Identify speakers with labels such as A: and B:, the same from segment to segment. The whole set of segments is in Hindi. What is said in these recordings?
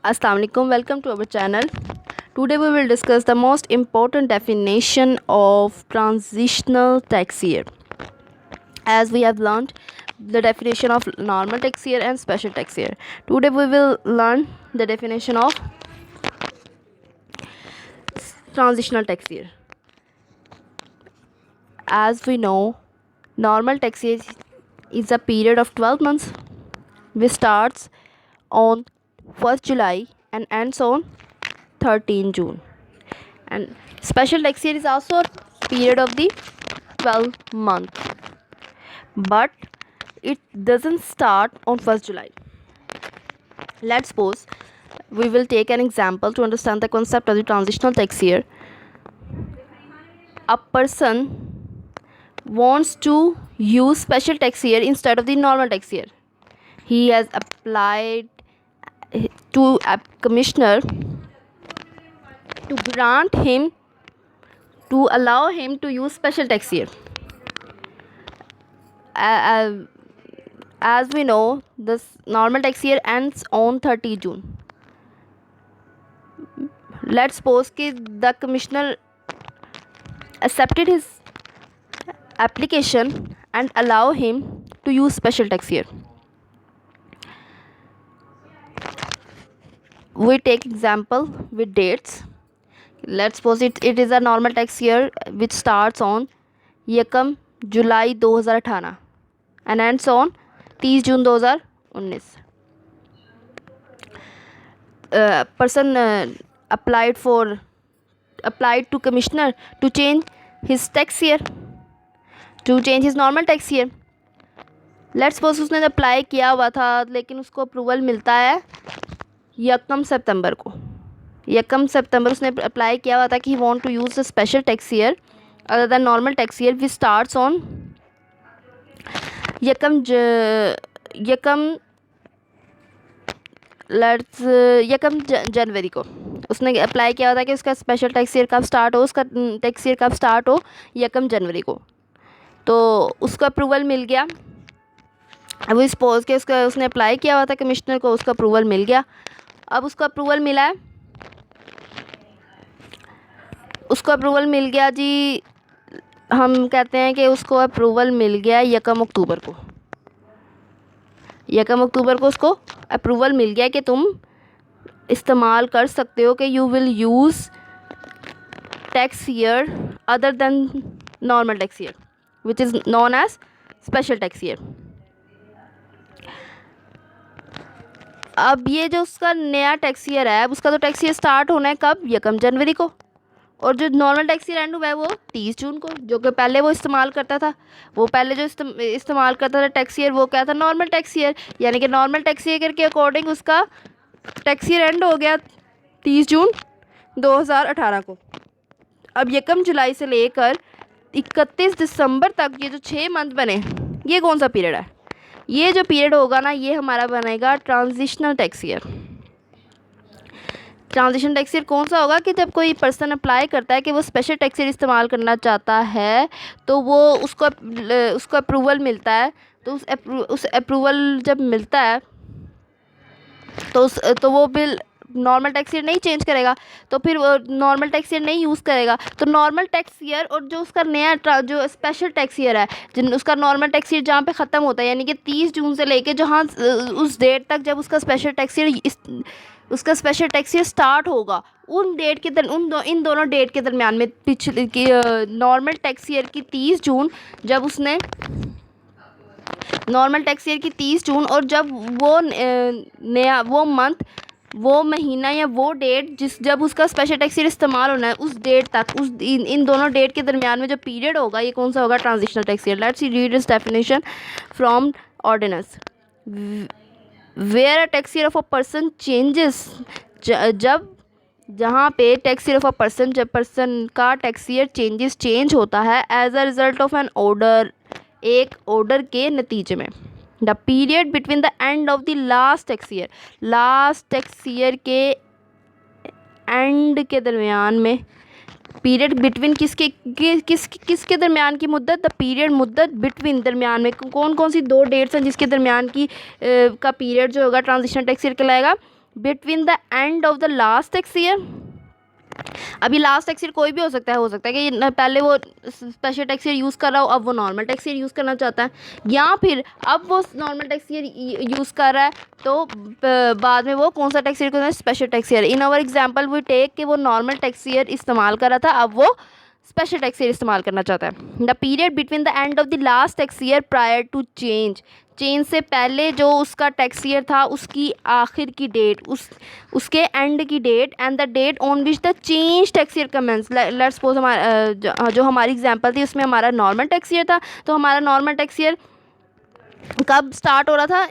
A: Assalamu alaikum, welcome to our channel. Today we will discuss the most important definition of transitional tax year. As we have learned the definition of normal tax year and special tax year, today we will learn the definition of transitional tax year. As we know, normal tax year is a period of 12 months which starts on 1st July and ends on 13 June. And special tax year is also a period of the 12 month, but it doesn't start on 1st July. Let's suppose we will take an example to understand the concept of the transitional tax year. A person wants to use special tax year instead of the normal tax year. He has applied to a commissioner to grant him, to allow him to use special tax year. As we know, this normal tax year ends on 30 June. Let's suppose that the commissioner accepted his application and allow him to use special tax year. We take example with dates. Let's suppose it is a normal tax year which starts on 1 July 2018 and ends on 30 June 2019. Person applied to commissioner to change his tax year, to change his normal tax year. Let's suppose उसने अप्लाई किया हुआ था लेकिन उसको अप्रूवल मिलता है 1 सितंबर को. 1 सितंबर उसने अप्लाई किया हुआ था कि he want to use the special tax year other than normal tax year which starts on 1 जनवरी को. उसने अप्लाई किया हुआ था कि उसका स्पेशल टैक्स ईयर कब स्टार्ट हो, उसका टैक्स ईयर कब स्टार्ट हो 1 जनवरी को. तो उसको अप्रूवल मिल गया. अब सपोज के उसने अप्लाई किया हुआ था कमिश्नर को, उसका अप्रूवल मिल गया. अब उसको अप्रूवल मिला है, उसको अप्रूवल मिल गया जी. हम कहते हैं कि उसको अप्रूवल मिल गया 1 अक्टूबर को. 1 अक्टूबर को उसको अप्रूवल मिल गया कि तुम इस्तेमाल कर सकते हो कि you will use tax year other than normal tax year which is known as special tax year. अब ये जो उसका नया टैक्स ईयर है, उसका तो टैक्स ईयर स्टार्ट होना है कब, 1 जनवरी को, और जो नॉर्मल टैक्स ईयर एंड हुआ है वो 30 जून को. जो कि पहले वो इस्तेमाल करता था, वो पहले जो इस्तेमाल करता था टैक्स ईयर, वो क्या था, नॉर्मल टैक्स ईयर. यानी कि नॉर्मल टैक्स ईयर के अकॉर्डिंग उसका टैक्स ईयर एंड हो गया 30 जून 2018 को. अब 1 जुलाई से लेकर 31 दिसंबर तक ये जो 6 मंथ बने, ये कौन सा पीरियड है? ये जो पीरियड होगा ना, ये हमारा बनेगा transitional tax year. Transition tax year कौन सा होगा कि जब कोई पर्सन अप्लाई करता है कि वो स्पेशल टैक्स ईयर इस्तेमाल करना चाहता है, तो वो उसको अप्रूवल मिलता है. तो उस अप्रूवल जब मिलता है तो वो बिल नॉर्मल टैक्स ईयर नहीं चेंज करेगा, तो फिर वो नॉर्मल टैक्स ईयर नहीं यूज़ करेगा. तो नॉर्मल टैक्स ईयर और जो उसका नया जो स्पेशल टैक्स ईयर है, उसका नॉर्मल टैक्स ईयर जहाँ पे ख़त्म होता है, यानी कि 30 जून से लेके जहाँ उस डेट तक जब उसका स्पेशल टैक्स ईयर स्टार्ट होगा, उन डेट के इन दोनों डेट के दरमियान में पिछले की नॉर्मल टैक्स ईयर की 30 जून, जब उसने नॉर्मल टैक्स ईयर की 30 जून, और जब वो नया वो मंथ, वो महीना या वो डेट जब उसका स्पेशल टैक्स ईयर इस्तेमाल होना है, उस डेट तक, इन दोनों डेट के दरमियान में जो पीरियड होगा, ये कौन सा होगा, transitional tax year. Let's read this definition from ordinance. Where a tax year of a person changes, जहाँ पे tax year of a person, जब पर्सन का टैक्स ईयर चेंज होता है as a result of an order, एक ऑर्डर के नतीजे में. The period between the end of the last tax year के एंड के दरमियान में, पीरियड बिटवीन किसके दरमियान की मुद्दत, द पीरियड मुद्दत बिटवीन दरमियान में कौन कौन सी 2 डेट्स हैं जिसके दरमियान की का पीरियड जो होगा ट्रांजिशनल टैक्स ईयर कहलाएगा, between the end of the last tax year. अभी लास्ट टैक्स ईयर कोई भी हो सकता है कि पहले वो स्पेशल टैक्स ईयर यूज़ कर रहा हो, अब वो नॉर्मल टैक्स ईयर यूज़ करना चाहता है, या फिर अब वो नॉर्मल टैक्स ईयर यूज़ कर रहा है तो बाद में वो कौन सा टैक्स ईयर करना है, special tax year. In our example we take कि वो नॉर्मल टैक्स ईयर इस्तेमाल कर रहा था, अब वो स्पेशल टैक्स ईयर इस्तेमाल करना चाहता है। The period between the end of the last tax year prior to change, change से पहले जो उसका टैक्स ईयर था उसकी आखिर की डेट, उसके एंड की date, and the date on which the change tax year commences. Let's suppose हमारा जो हमारी एग्जांपल थी उसमें हमारा नॉर्मल टैक्स ईयर था, तो हमारा नॉर्मल टैक्स ईयर कब स्टार्ट हो रहा था,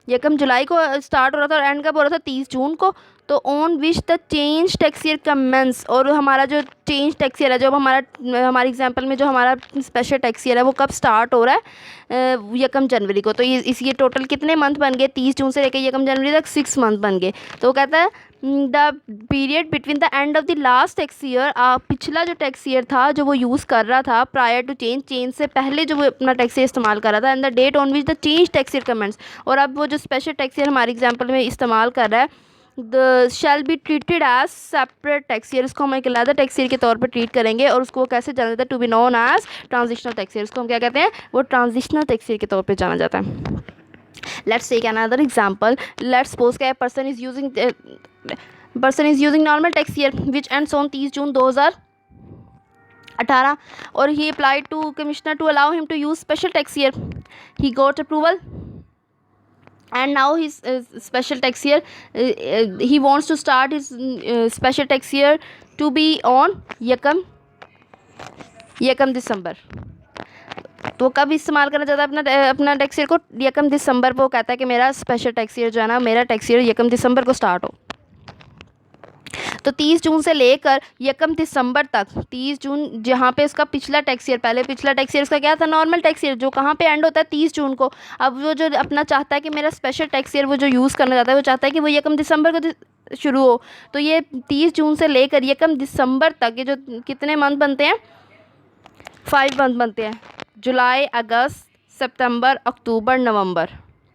A: यकम जुलाई को स्टार्ट हो रहा था और एंड कब हो रहा था, 30 जून को। तो on which the change tax year commences, और हमारा जो चेंज टैक्स ईयर है, जो हमारे एग्जांपल में जो हमारा स्पेशल टैक्स ईयर है वो कब स्टार्ट हो रहा है, यकम जनवरी को। तो ये टोटल कितने मंथ बन गए, 30 जून से लेकर यकम जनवरी तक 6 मंथ बन गए। तो वो कहता है the period between the end of the last tax year, पिछला जो टैक्स ईयर था जो वो यूज़ कर रहा था प्रायर टू चेंज, चेंज से पहले जो वो अपना टैक्स ईयर इस्तेमाल कर रहा था, and the date on which the change tax year commences, और अब वो जो स्पेशल टैक्स ईयर हमारे एग्जांपल में इस्तेमाल कर रहा है, the shall be treated as separate tax year, उसको हम एक अलग टैक्स ईयर के तौर पर ट्रीट करेंगे, और उसको कैसे जाना जाता है, to be known as transitional tax year. उसको हम क्या कहते हैं, वो ट्रांजिशनल टैक्स ईयर के तौर पर जाना जाता है। Let's take another example. Let's suppose कि person is using normal tax year which ends on 30 June 2018, or he applied to commissioner to allow him to use special tax year. He got approval, and now his special tax year, he wants to start his special tax year to be on यकम दिसंबर। तो वो कब इस्तेमाल करना चाहता है अपना टैक्स ईयर को, यकम दिसंबर पर। वो कहता है कि मेरा स्पेशल टैक्स ईयर जो है ना, मेरा टैक्स ईयर यकम दिसंबर को स्टार्ट हो। तो 30 जून से लेकर यकम दिसंबर तक, 30 जून जहाँ पे उसका पिछला टैक्स ईयर, पहले पिछला टैक्स ईयर उसका क्या था, नॉर्मल टैक्स ईयर, जो कहाँ पे एंड होता है, 30 जून को। अब वो जो अपना चाहता है कि मेरा स्पेशल टैक्स ईयर वो जो यूज़ करना चाहता है, वो चाहता है कि वो यकम दिसंबर को शुरू हो। तो ये 30 जून से लेकर यकम दिसंबर तक ये जो कितने मंथ बनते हैं, 5 मंथ बनते हैं, जुलाई, अगस्त, सितंबर, अक्टूबर, नवंबर।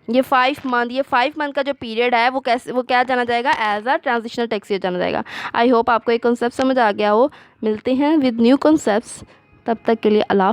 A: ये 5 मंथ का जो पीरियड है वो क्या जाना जाएगा, as a transitional tax year जाना जाएगा। आई होप आपको एक कॉन्सेप्ट समझ आ गया हो। मिलते हैं विद न्यू कॉन्सेप्ट्स, तब तक के लिए अल्लाह।